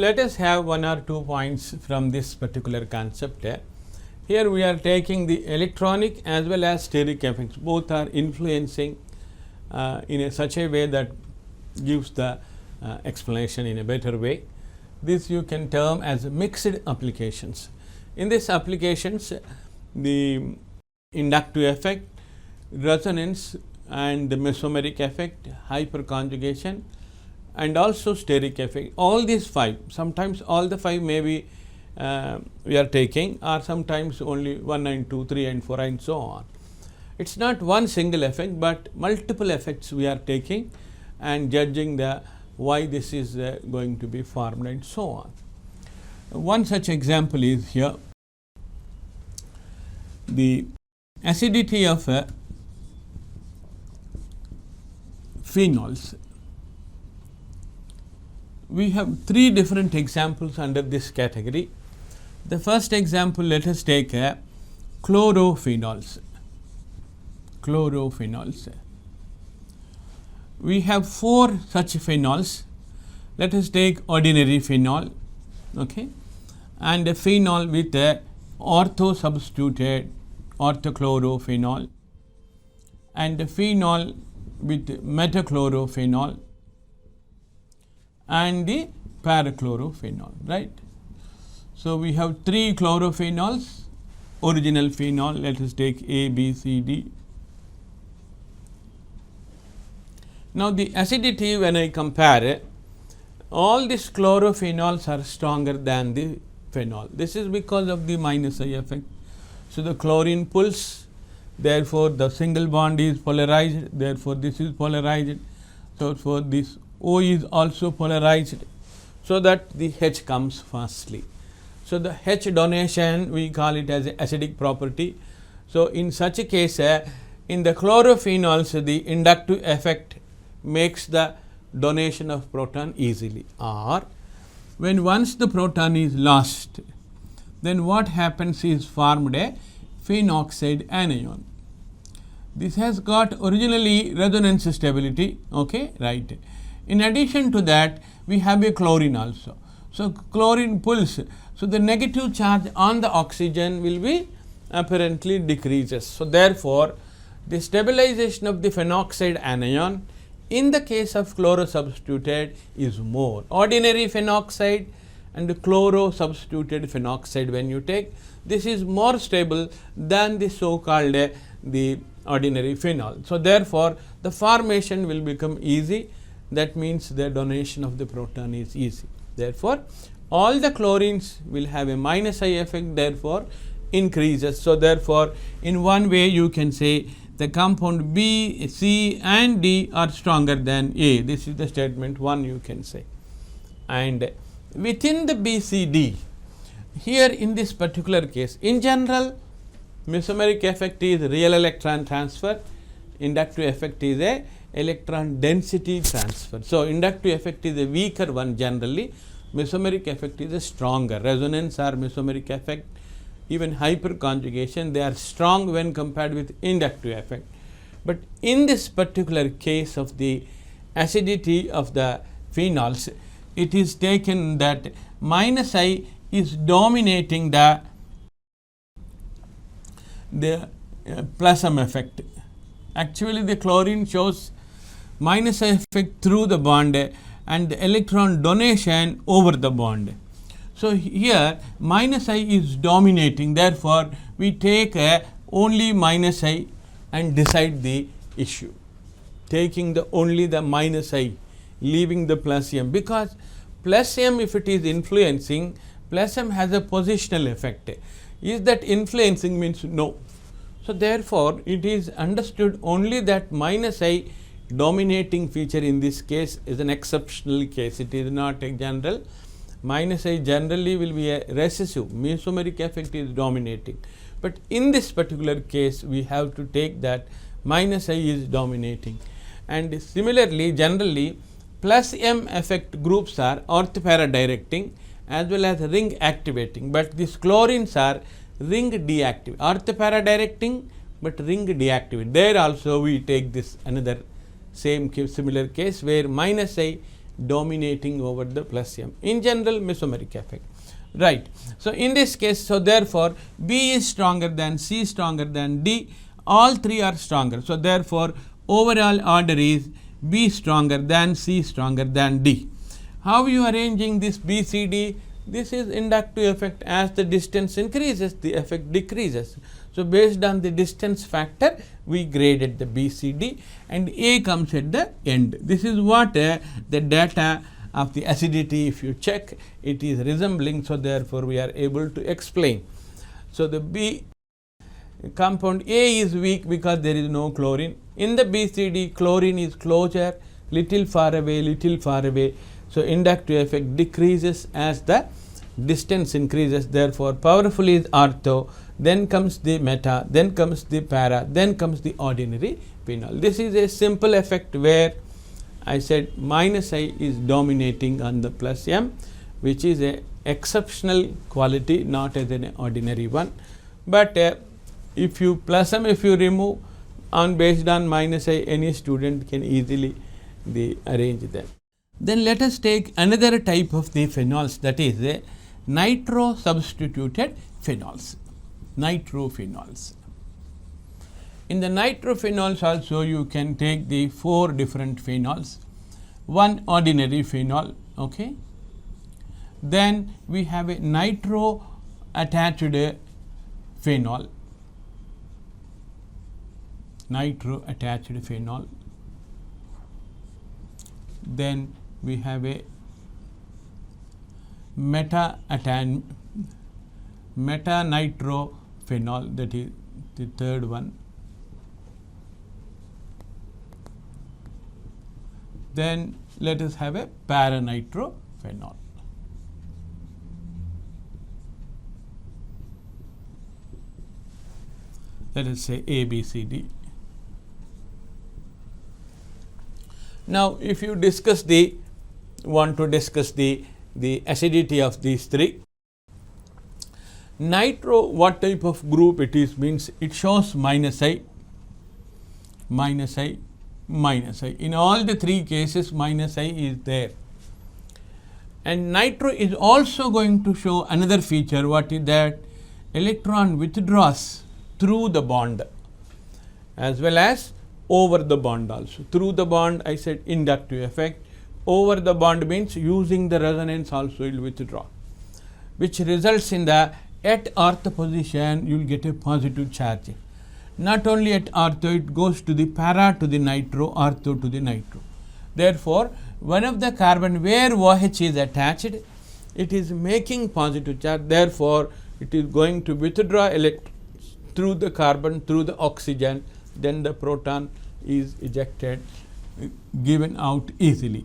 let us have 1 or 2 points from this particular concept. Here we are taking the electronic as well as steric effects, both are influencing in such a way that gives the explanation in a better way. This you can term as mixed applications. In these applications, the inductive effect, resonance and the mesomeric effect, hyperconjugation and also steric effect, all these 5, sometimes all the 5 may be we are taking, or sometimes only 1 and 2, 3 and 4 and so on. It is not one single effect, but multiple effects we are taking and judging the why this is going to be formed and so on. One such example is here, the acidity of phenols. We have 3 different examples under this category. The first example, let us take chlorophenols. Chlorophenols. We have 4 such phenols. Let us take ordinary phenol, okay, and a phenol with a ortho substituted orthochlorophenol, and a phenol with metachlorophenol, and the parachlorophenol, right. So, we have 3 chlorophenols, original phenol, let us take A, B, C, D. Now, the acidity, when I compare, all these chlorophenols are stronger than the phenol. This is because of the minus I effect. So, the chlorine pulls, therefore, the single bond is polarized, therefore, this is polarized. So, for this O is also polarized, so that the H comes firstly. So, the H donation we call it as acidic property. So, in such a case, in the chlorophenols, the inductive effect makes the donation of proton easily, or when once the proton is lost, then what happens is formed a phenoxide anion. This has got originally resonance stability, okay, right. In addition to that, we have a chlorine also. So, chlorine pulls, so the negative charge on the oxygen will be apparently decreases. So, therefore, the stabilization of the phenoxide anion in the case of chloro substituted is more. Ordinary phenoxide and chloro substituted phenoxide, when you take, this is more stable than the so called the ordinary phenol. So, therefore, the formation will become easy, that means the donation of the proton is easy. Therefore, all the chlorines will have a minus I effect, therefore, increases. So, therefore, in one way you can say the compound B, C and D are stronger than A. This is the statement 1 you can say. And within the B, C, D, here in this particular case, in general, mesomeric effect is real electron transfer, inductive effect is a electron density transfer. So, inductive effect is a weaker one generally, mesomeric effect is a stronger. Resonance or mesomeric effect, even hyperconjugation, they are strong when compared with inductive effect. But in this particular case of the acidity of the phenols, it is taken that minus I is dominating the plus M effect. Actually, the chlorine shows minus I effect through the bond and the electron donation over the bond. So, here minus I is dominating, therefore, we take only minus I and decide the issue, taking only the minus I, leaving the plus M, because plus M, if it is influencing, plus M has a positional effect. Is that influencing means no. So, therefore, it is understood only that minus I dominating feature in this case is an exceptional case, it is not a general. Minus I generally will be a recessive, mesomeric effect is dominating. But in this particular case, we have to take that minus I is dominating. And similarly, generally, plus M effect groups are orthoparadirecting as well as ring activating, but these chlorines are ring deactivating, orthoparadirecting but ring deactivating. There also we take this another same similar case where minus I dominating over the plus M. In general, mesomeric effect, right. So, in this case, so therefore, B is stronger than C, stronger than D, all three are stronger. So, therefore, overall order is B stronger than C, stronger than D. How you arranging this B, C, D? This is inductive effect. As the distance increases, the effect decreases. So, based on the distance factor, we graded the B, C, D, and A comes at the end. This is what the data of the acidity, if you check, it is resembling. So, therefore, we are able to explain. So, the B compound A is weak because there is no chlorine. In the BCD, chlorine is closer, little far away, little far away. So, inductive effect decreases as the distance increases. Therefore, powerful is ortho, then comes the meta, then comes the para, then comes the ordinary phenol. This is a simple effect where I said minus I is dominating on the plus M, which is a exceptional quality, not as an ordinary one. But if you plus M, if you remove on based on minus I, any student can easily arrange them. Then let us take another type of the phenols, that is the nitro substituted phenols. Nitrophenols. In the nitrophenols also you can take the 4 different phenols, one ordinary phenol, okay. Then we have a nitro attached phenol, nitro attached phenol. Then we have a meta nitro phenol, that is the third one. Then let us have a para nitro phenol. Let us say A, B, C, D. Now, if you want to discuss the acidity of these three, nitro, what type of group it is, means it shows minus I, minus I, minus I. In all the 3 cases, minus I is there. And nitro is also going to show another feature. What is that? Electron withdraws through the bond as well as over the bond also. Through the bond, I said inductive effect. Over the bond means using the resonance also it will withdraw, which results in the at ortho position you will get a positive charge. Not only at ortho, it goes to the para to the nitro, ortho to the nitro. Therefore, one of the carbon where OH is attached, it is making positive charge. Therefore, it is going to withdraw electrons through the carbon, through the oxygen, then the proton is ejected, given out easily.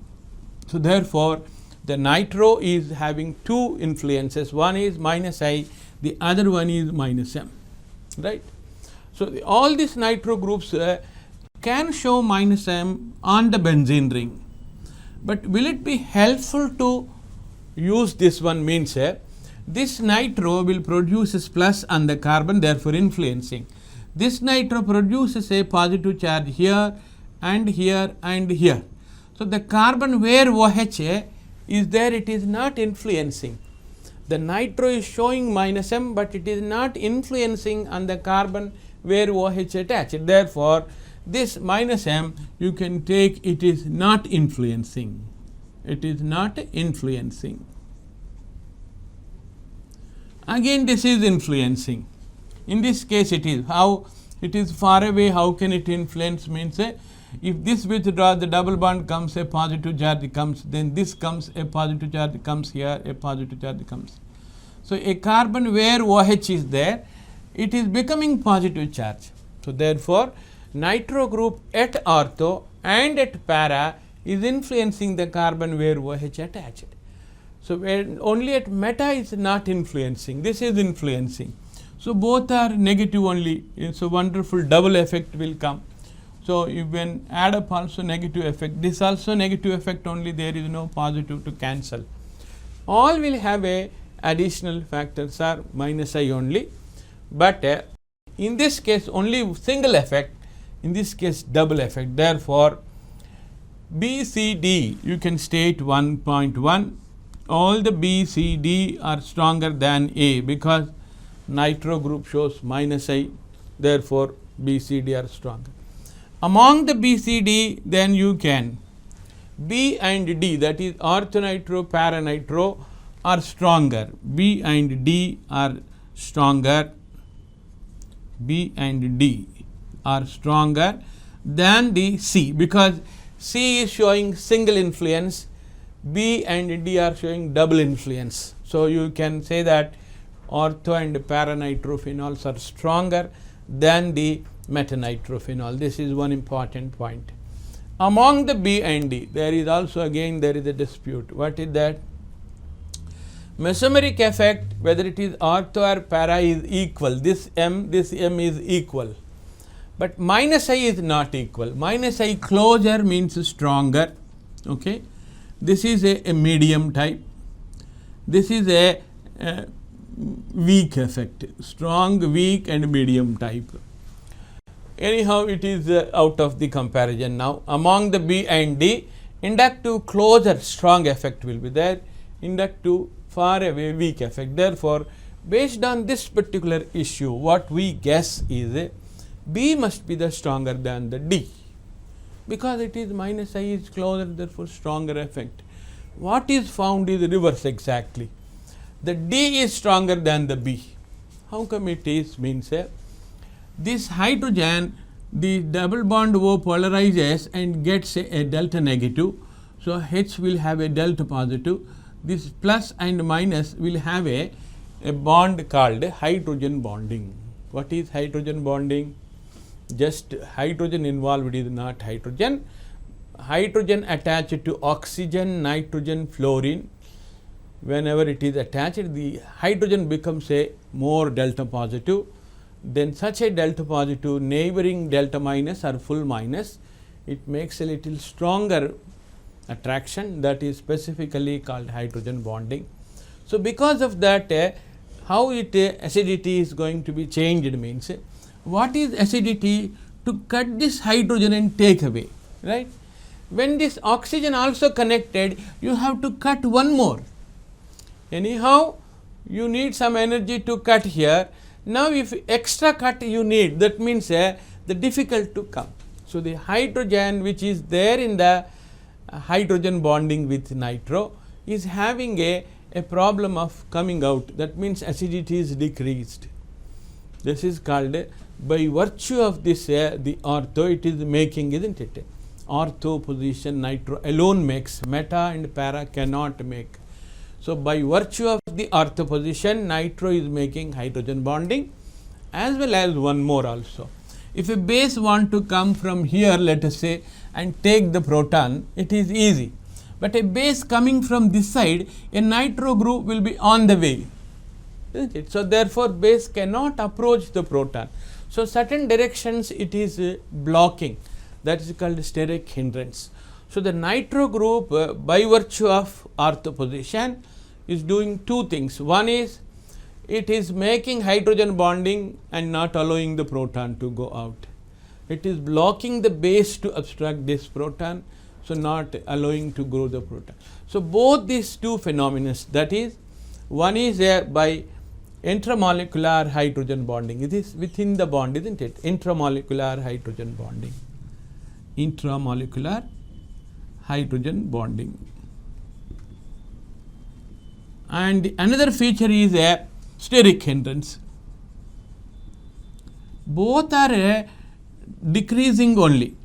So, therefore, the nitro is having 2 influences, one is minus I, the other one is minus M, right. So, all these nitro groups can show minus M on the benzene ring, but will it be helpful to use this one, means this nitro will produce plus on the carbon, therefore influencing. This nitro produces a positive charge here and here and here. So, the carbon where OH is there, it is not influencing. The nitro is showing minus M, but it is not influencing on the carbon where OH attached. Therefore, this minus M you can take, it is not influencing. It is not influencing. Again, this is influencing. In this case, it is how it is far away. How can it influence? Means if this withdraws, the double bond comes, a positive charge comes, then this comes, a positive charge comes here, a positive charge comes. So, a carbon where OH is there, it is becoming positive charge. So, therefore, nitro group at ortho and at para is influencing the carbon where OH attached. So, when only at meta is not influencing, this is influencing. So, both are negative only. So, wonderful double effect will come. So, you when add up also negative effect, this also negative effect only, there is no positive to cancel. All will have a additional factors are minus I only, but in this case only single effect, in this case double effect. Therefore, B, C, D you can state 1.1. All the B, C, D are stronger than A because nitro group shows minus I, therefore B, C, D are stronger. Among the B, C, D, then you can B and D, that is orthonitro, paranitro are stronger. B and D are stronger. B and D are stronger than the C because C is showing single influence, B and D are showing double influence. So, you can say that ortho and paranitrophenol are stronger than the metanitrophenol. This is one important point. Among the B and D, there is also again there is a dispute. What is that? Mesomeric effect, whether it is ortho or para, is equal. This M is equal. But minus I is not equal. Minus I closer means stronger. Okay. This is a medium type. This is a weak effect. Strong, weak and medium type. Anyhow, it is out of the comparison now. Among the B and D, inductive closer strong effect will be there. Inductive far away weak effect. Therefore, based on this particular issue, what we guess is B must be the stronger than the D because it is minus I is closer, therefore stronger effect. What is found is reverse exactly. The D is stronger than the B. How come it is? Means this hydrogen, the double bond O polarizes and gets a delta negative. So, H will have a delta positive. This plus and minus will have a bond called hydrogen bonding. What is hydrogen bonding? Just hydrogen involved is not hydrogen. Hydrogen attached to oxygen, nitrogen, fluorine. Whenever it is attached, the hydrogen becomes a more delta positive. Then such a delta positive neighboring delta minus or full minus, it makes a little stronger attraction, that is specifically called hydrogen bonding. So, because of that how acidity is going to be changed means what is acidity? To cut this hydrogen and take away, right. When this oxygen also connected, you have to cut one more. Anyhow, you need some energy to cut here. Now, if extra cut you need, that means the difficult to come. So, the hydrogen which is there in the hydrogen bonding with nitro is having a problem of coming out. That means acidity is decreased. This is called by virtue of this the ortho it is making, isn't it? Ortho position nitro alone makes, meta and para cannot make. So, by virtue of the ortho position, nitro is making hydrogen bonding as well as one more also. If a base want to come from here, let us say, and take the proton, it is easy. But a base coming from this side, a nitro group will be on the way, isn't it? So, therefore, base cannot approach the proton. So, certain directions it is blocking, that is called steric hindrance. So, the nitro group by virtue of ortho position is doing two things. One is it is making hydrogen bonding and not allowing the proton to go out. It is blocking the base to obstruct this proton, so not allowing to grow the proton. So, both these two phenomena, that is one is by intramolecular hydrogen bonding, it is within the bond, isn't it? Intramolecular hydrogen bonding. Intramolecular hydrogen bonding. And another feature is a steric hindrance. Both are decreasing only.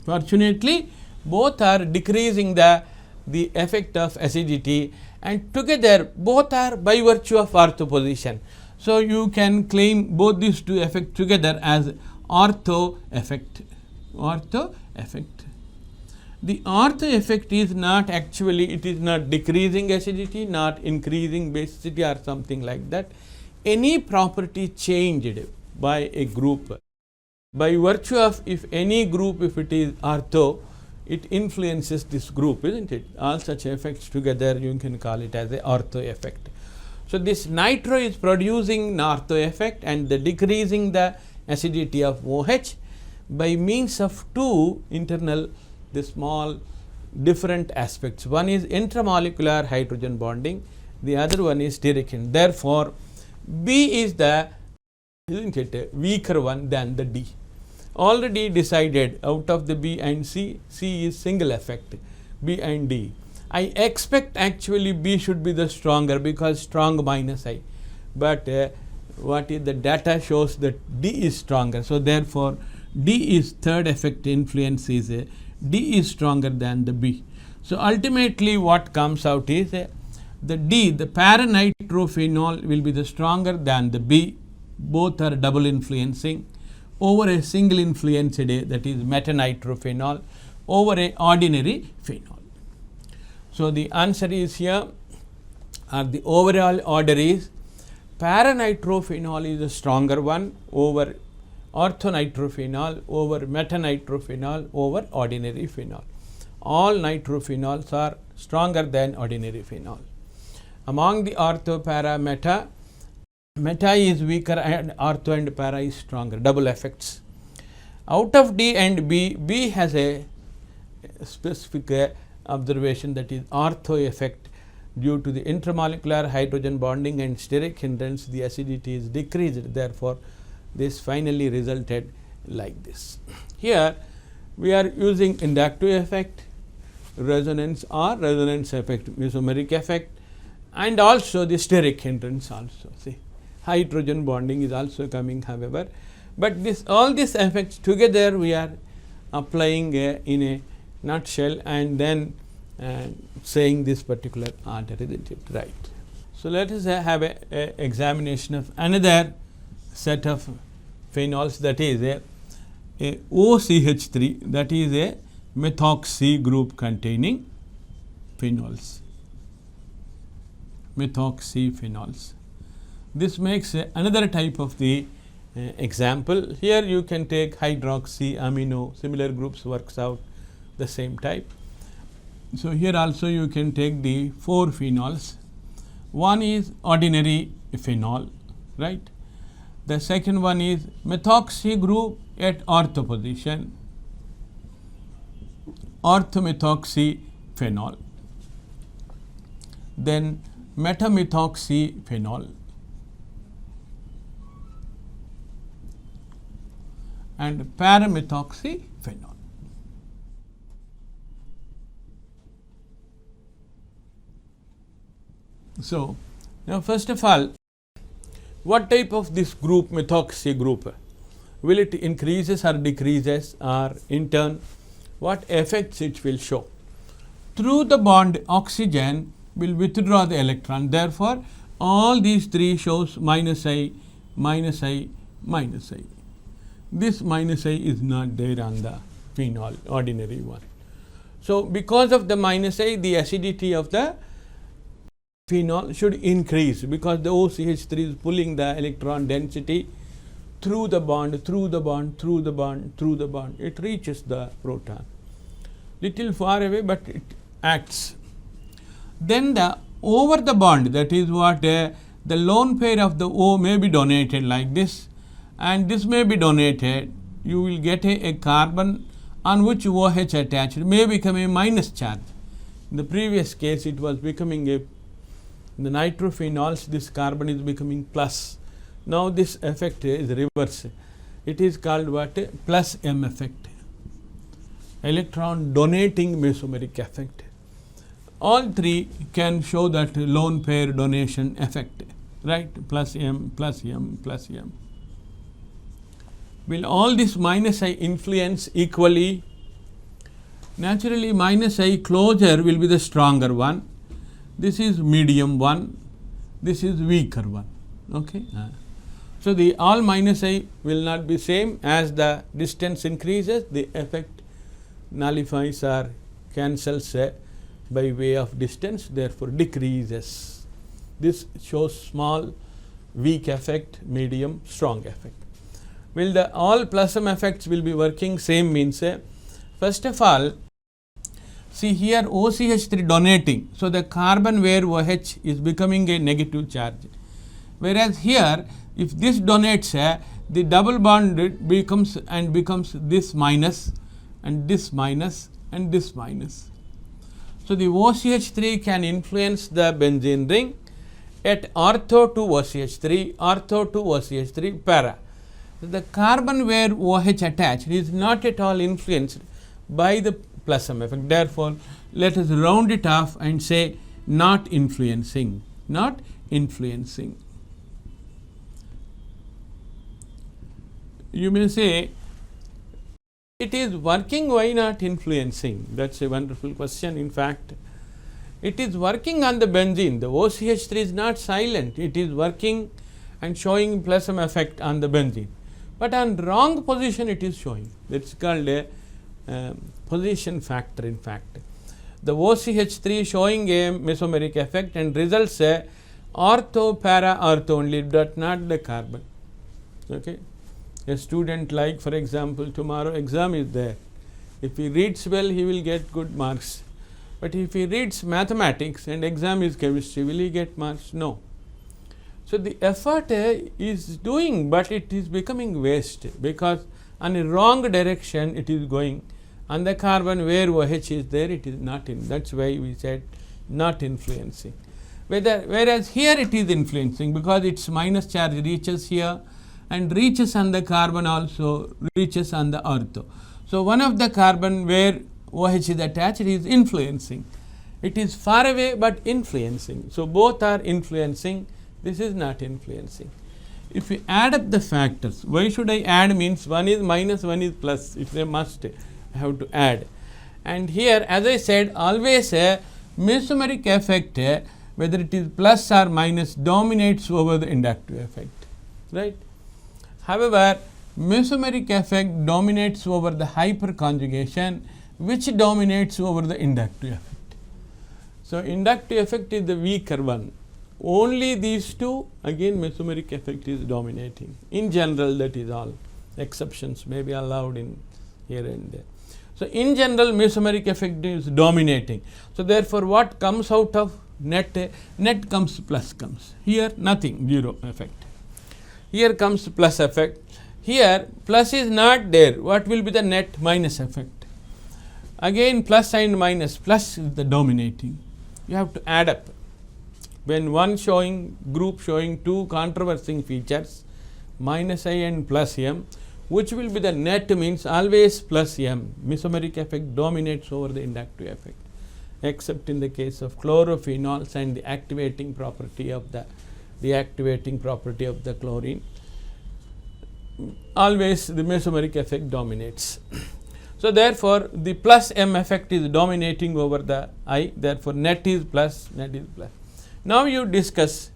Fortunately, both are decreasing the effect of acidity, and together both are by virtue of ortho position. So, you can claim both these two effects together as ortho effect. Ortho effect. The ortho effect is not actually, it is not decreasing acidity, not increasing basicity or something like that. Any property changed by a group, by virtue of if any group, if it is ortho, it influences this group, isn't it? All such effects together you can call it as a ortho effect. So, this nitro is producing an ortho effect and the decreasing the acidity of OH by means of two internal the small different aspects. One is intramolecular hydrogen bonding, the other one is steric hindrance. Therefore, B is the, isn't it, weaker one than the D. Already decided out of the B and C, C is single effect, B and D. I expect actually B should be the stronger because strong minus I, but what is the data shows that D is stronger. So therefore, D is third effect influence is D is stronger than the B. So ultimately what comes out is the D, the para-nitrophenol will be the stronger than the B. Both are double influencing over a single influenced that is metanitrophenol over a ordinary phenol. So the answer is here, or the overall order is para-nitrophenol is the stronger one over orthonitrophenol over metanitrophenol over ordinary phenol. All nitrophenols are stronger than ordinary phenol. Among the ortho, para, meta, meta is weaker and ortho and para is stronger, double effects. Out of D and B, B has a specific observation, that is ortho effect. Due to the intramolecular hydrogen bonding and steric hindrance, the acidity is decreased. Therefore, this finally resulted like this. Here we are using inductive effect, resonance or resonance effect, mesomeric effect, and also the steric hindrance also. See, hydrogen bonding is also coming, however, but this all these effects together we are applying in a nutshell and then saying this particular order, isn't it? Right. So let us have a examination of another set of phenols, that is a OCH3, that is a methoxy group containing phenols. Methoxy phenols. This makes another type of the example. Here you can take hydroxy, amino, similar groups works out the same type. So here also you can take the 4 phenols. One is ordinary phenol, right? The second one is methoxy group at ortho position, orthomethoxy phenol. Then metamethoxy phenol and paramethoxy phenol. So now first of all, what type of this group, methoxy group, will it increases or decreases, or in turn what effects it will show? Through the bond, oxygen will withdraw the electron. Therefore, all these three shows minus I, minus I, minus I. This minus I is not there on the phenol, ordinary one. So because of the minus I, the acidity of the phenol should increase, because the OCH3 is pulling the electron density through the bond, through the bond, through the bond, through the bond. It reaches the proton. Little far away, but it acts. Then the over the bond, that is what the lone pair of the O may be donated like this, and this may be donated. You will get a carbon on which OH attached may become a minus charge. In the previous case, it was becoming a, the nitrophenols, this carbon is becoming plus. Now this effect is reverse. It is called what? Plus M effect. Electron donating mesomeric effect. All three can show that lone pair donation effect, right? Plus M, plus M, plus M. Will all this minus I influence equally? Naturally, minus I closer will be the stronger one. This is medium one. This is weaker one. Okay. So the all minus I will not be same. As the distance increases, the effect nullifies or cancels by way of distance, therefore decreases. This shows small, weak effect, medium, strong effect. Will the all plus M effects will be working same means, first of all, see here OCH3 donating. So the carbon where OH is becoming a negative charge. Whereas here, if this donates, the double bond becomes this minus and this minus and this minus. So, the OCH3 can influence the benzene ring at ortho to OCH3, ortho to OCH3 para. The carbon where OH attached is not at all influenced by the plus M effect. Therefore, let us round it off and say not influencing, not influencing. You may say it is working, why not influencing? That is a wonderful question. In fact, it is working on the benzene. The OCH3 is not silent, it is working and showing plus M effect on the benzene, but on wrong position it is showing. That is called a position factor. In fact, the OCH3 showing a mesomeric effect and results a ortho para ortho only, but not the carbon. Okay. A student, like for example, tomorrow exam is there. If he reads well, he will get good marks. But if he reads mathematics and exam is chemistry, will he get marks? No. So, the effort is doing, but it is becoming waste, because on a wrong direction it is going. On the carbon where OH is there, it is not in. That is why we said not influencing. Whereas here it is influencing, because its minus charge reaches here and reaches on the carbon, also reaches on the ortho. So, one of the carbon where OH is attached is influencing. It is far away, but influencing. So, both are influencing. This is not influencing. If you add up the factors, why should I add? Means one is minus, one is plus. It is a must. I have to add. And here, as I said, always a mesomeric effect, whether it is plus or minus, dominates over the inductive effect, right? However, mesomeric effect dominates over the hyperconjugation, which dominates over the inductive effect. So, inductive effect is the weaker one. Only these two, again mesomeric effect is dominating. In general, that is all. Exceptions may be allowed in here and there. So, in general, mesomeric effect is dominating. So, therefore, what comes out of net? Net comes plus comes. Here nothing, zero effect. Here comes plus effect. Here plus is not there. What will be the net? Minus effect. Again plus and minus. Plus is the dominating. You have to add up. When one group showing two controversing features, minus I and plus M, which will be the net? Means always plus M. Mesomeric effect dominates over the inductive effect, except in the case of chlorophenols and the activating property of the chlorine. Always the mesomeric effect dominates. So, therefore, the plus M effect is dominating over the I. Therefore, net is plus, net is plus. Now, you discuss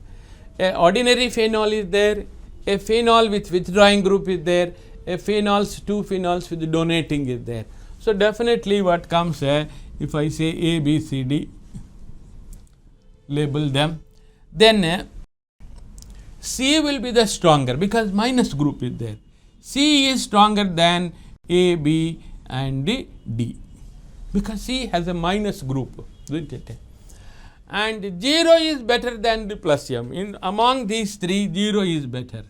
a ordinary phenol is there, a phenol with withdrawing group is there, a phenols, two phenols with donating is there. So, definitely what comes if I say A, B, C, D, label them, then C will be the stronger, because minus group is there. C is stronger than A, B and D, because C has a minus group, isn't it? And 0 is better than the plus M. Among these three, 0 is better.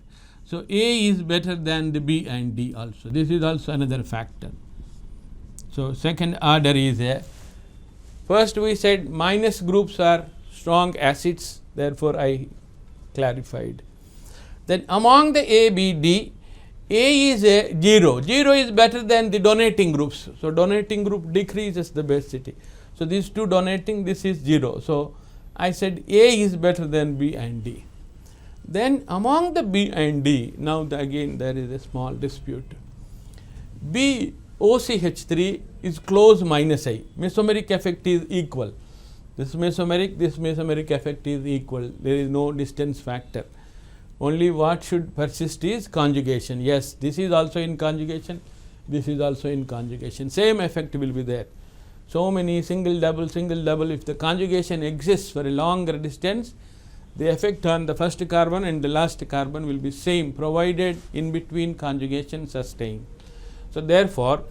So, A is better than the B and D also. This is also another factor. So, second order is first we said minus groups are strong acids, therefore, I clarified. Then among the A, B, D, A is 0. 0 is better than the donating groups. So, donating group decreases the basicity. So, these two donating, this is 0. So, I said A is better than B and D. Then among the B and D, now again there is a small dispute. B OCH3 is close minus I. Mesomeric effect is equal. This mesomeric effect is equal. There is no distance factor. Only what should persist is conjugation. Yes, this is also in conjugation. This is also in conjugation. Same effect will be there. So many single double. If the conjugation exists for a longer distance, the effect on the first carbon and the last carbon will be same, provided in between conjugation sustain. So, therefore,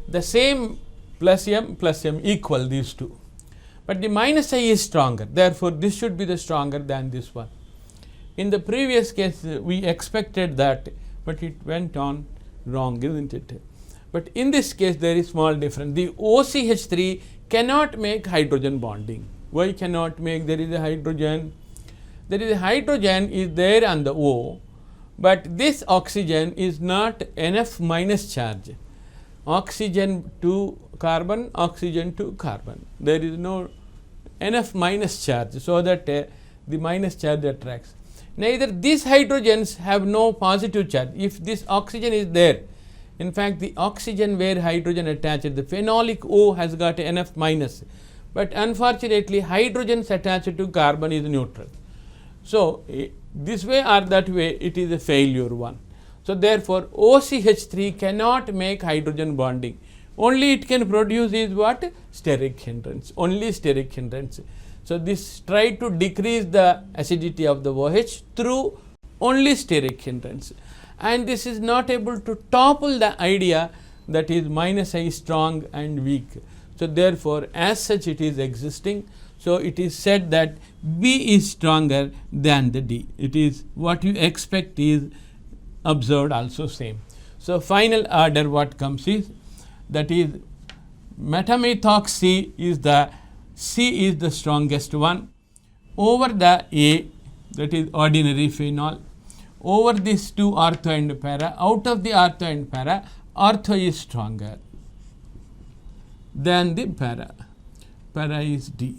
the same plus M equal these two, but the minus I is stronger. Therefore, this should be the stronger than this one. In the previous case, we expected that, but it went on wrong, isn't it? but in this case there is small difference. The OCH3 cannot make hydrogen bonding. Why cannot make? There is a hydrogen is there on the O, but this oxygen is not enough minus charge. Oxygen to carbon, oxygen to carbon. There is no enough minus charge, so that the minus charge attracts. Neither these hydrogens have no positive charge. If this oxygen is there, in fact the oxygen where hydrogen attached, the phenolic O has got enough minus, but unfortunately hydrogens attached to carbon is neutral. So this way or that way it is a failure one. So therefore OCH3 cannot make hydrogen bonding. Only it can produce is what? Steric hindrance, only steric hindrance. So this try to decrease the acidity of the OH through only steric hindrance, and this is not able to topple the idea that is minus I strong and weak. So therefore as such it is existing. So it is said that B is stronger than the D. It is what you expect is observed also same. So final order what comes is, that is metamethoxy is the C is the strongest one over the A, that is ordinary phenol, over these two ortho and para. Out of the ortho and para, ortho is stronger than the para. Para is D.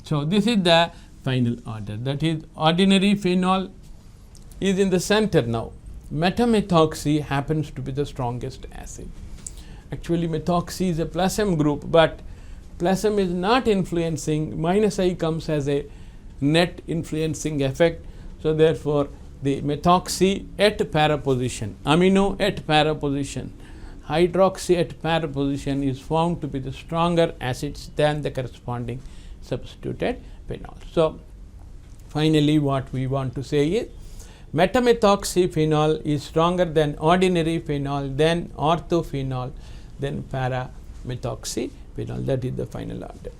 So this is the final order, that is ordinary phenol is in the center now. Metamethoxy happens to be the strongest acid. Actually methoxy is a plus M group, but plus M is not influencing, minus I comes as a net influencing effect. So therefore the methoxy at para position, amino at para position, hydroxy at para position is found to be the stronger acids than the corresponding substituted phenol. So finally what we want to say is, metamethoxy phenol is stronger than ordinary phenol, then orthophenol, then para methoxy phenol. That is the final order.